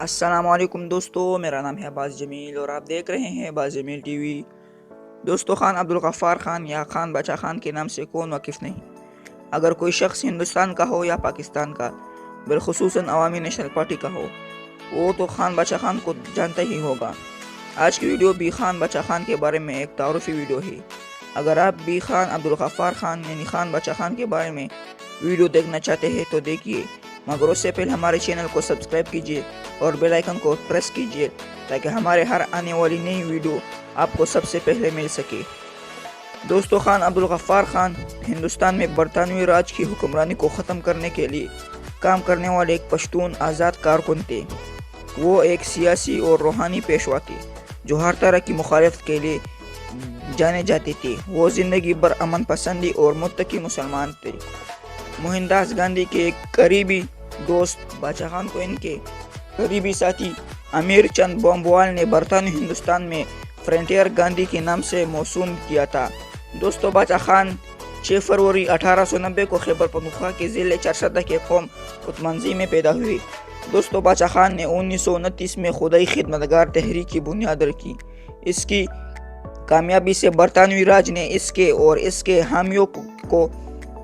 السلام علیکم دوستو، میرا نام ہے باز جمیل اور آپ دیکھ رہے ہیں باز جمیل ٹی وی۔ دوستو، خان عبدالغفار خان یا خان بادشاہ خان کے نام سے کون واقف نہیں؟ اگر کوئی شخص ہندوستان کا ہو یا پاکستان کا، بالخصوصاً عوامی نیشنل پارٹی کا ہو، وہ تو خان بادشاہ خان کو جانتا ہی ہوگا۔ آج کی ویڈیو بھی خان بادشاہ خان کے بارے میں ایک تعارفی ویڈیو ہے۔ اگر آپ بھی خان عبدالغفار خان یعنی خان بادشاہ خان کے بارے میں ویڈیو دیکھنا چاہتے ہیں تو دیکھیے، مگر اس سے پہلے ہمارے چینل کو سبسکرائب کیجیے اور بیل آئیکن کو پریس کیجیے تاکہ ہمارے ہر آنے والی نئی ویڈیو آپ کو سب سے پہلے مل سکے۔ دوستو، خان عبدالغفار خان ہندوستان میں برطانوی راج کی حکمرانی کو ختم کرنے کے لیے کام کرنے والے ایک پشتون آزاد کارکن تھے۔ وہ ایک سیاسی اور روحانی پیشوا تھے جو ہر طرح کی مخالفت کے لیے جانے جاتے تھے۔ وہ زندگی بھر امن پسندی اور متقی مسلمان تھے۔ موہن داس گاندھی کے ایک قریبی دوست بادشاہ خان کو ان کے قریبی ساتھی امیر چند بومبوال نے برطانوی ہندوستان میں فرنٹیئر گاندھی کے نام سے موسوم کیا تھا۔ دوستو، بادشاہ خان 6 فروری 1890 کو خیبر پختونخوا کے ضلع چارسدہ کے قوم اتمنزی میں پیدا ہوئے۔ دوستو، بادشاہ خان نے 1929 میں خدائی خدمتگار تحریک کی بنیاد رکھی۔ اس کی کامیابی سے برطانوی راج نے اس کے اور اس کے حامیوں کو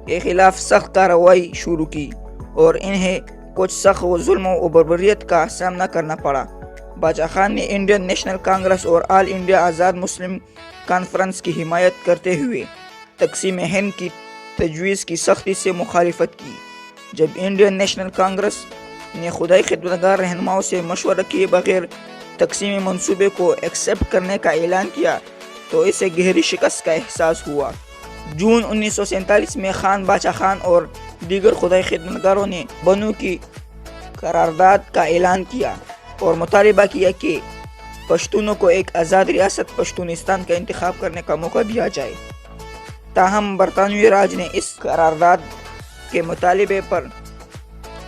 کے خلاف سخت کارروائی شروع کی اور انہیں کچھ سخت ظلم و بربریت کا سامنا کرنا پڑا۔ بادشاہ خان نے انڈین نیشنل کانگریس اور آل انڈیا آزاد مسلم کانفرنس کی حمایت کرتے ہوئے تقسیم ہند کی تجویز کی سختی سے مخالفت کی۔ جب انڈین نیشنل کانگریس نے خدائی خدمتگار رہنماؤں سے مشورہ کیے بغیر تقسیمی منصوبے کو ایکسپٹ کرنے کا اعلان کیا تو اسے گہری شکست کا احساس ہوا۔ جون 1947 میں خان بادشاہ خان اور دیگر خدائی خدمتگاروں نے بنو کی قرارداد کا اعلان کیا اور مطالبہ کیا کہ پشتونوں کو ایک آزاد ریاست پشتونستان کا انتخاب کرنے کا موقع دیا جائے۔ تاہم برطانوی راج نے اس قرارداد کے مطالبے پر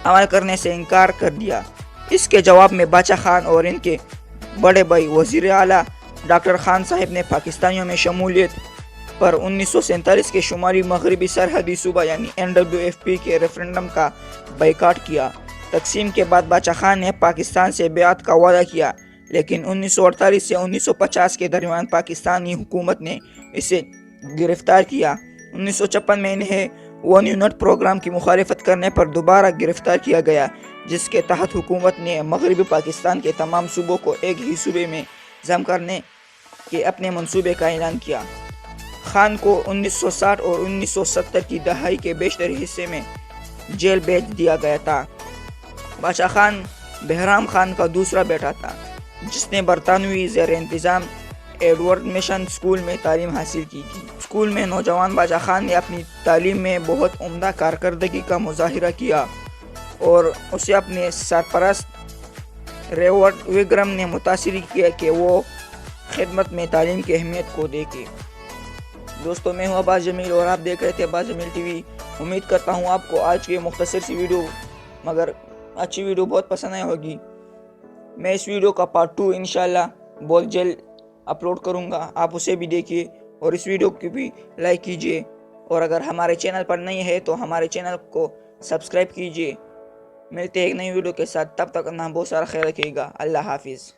عمل کرنے سے انکار کر دیا۔ اس کے جواب میں بادشاہ خان اور ان کے بڑے بھائی وزیر اعلیٰ ڈاکٹر خان صاحب نے پاکستانیوں میں شمولیت پر 1947 کے شمالی مغربی سرحدی صوبہ یعنی NWFP کے ریفرنڈم کا بائیکاٹ کیا۔ تقسیم کے بعد بادشاہ خان نے پاکستان سے بیعت کا وعدہ کیا، لیکن 1948 سے 1950 کے درمیان پاکستانی حکومت نے اسے گرفتار کیا۔ 1956 میں انہیں ون یونٹ پروگرام کی مخالفت کرنے پر دوبارہ گرفتار کیا گیا، جس کے تحت حکومت نے مغربی پاکستان کے تمام صوبوں کو ایک ہی صوبے میں ضم کرنے کے اپنے منصوبے کا اعلان کیا۔ خان کو 1960 اور 1970 کی دہائی کے بیشتر حصے میں جیل بھیج دیا گیا تھا۔ بادشاہ خان بہرام خان کا دوسرا بیٹا تھا، جس نے برطانوی زیر انتظام ایڈورڈ مشن اسکول میں تعلیم حاصل کی تھی۔ اسکول میں نوجوان بادشاہ خان نے اپنی تعلیم میں بہت عمدہ کارکردگی کا مظاہرہ کیا اور اسے اپنے سرپرست ریورڈ وگرم نے متاثر کیا کہ وہ خدمت میں تعلیم کی اہمیت کو دیکھے۔ دوستو، میں ہوں باز جمیل اور آپ دیکھ رہے تھے باز جمیل ٹی وی۔ امید کرتا ہوں آپ کو آج کی مختصر سی ویڈیو مگر اچھی ویڈیو بہت پسند آئی ہوگی۔ میں اس ویڈیو کا پارٹ 2 انشاءاللہ بہت جلد اپلوڈ کروں گا، آپ اسے بھی دیکھیے اور اس ویڈیو کو بھی لائک کیجیے، اور اگر ہمارے چینل پر نہیں ہے تو ہمارے چینل کو سبسکرائب کیجیے۔ ملتے ہیں ایک نئی ویڈیو کے ساتھ، تب تک اپنا بہت سارا خیال رکھیے گا۔ اللہ حافظ۔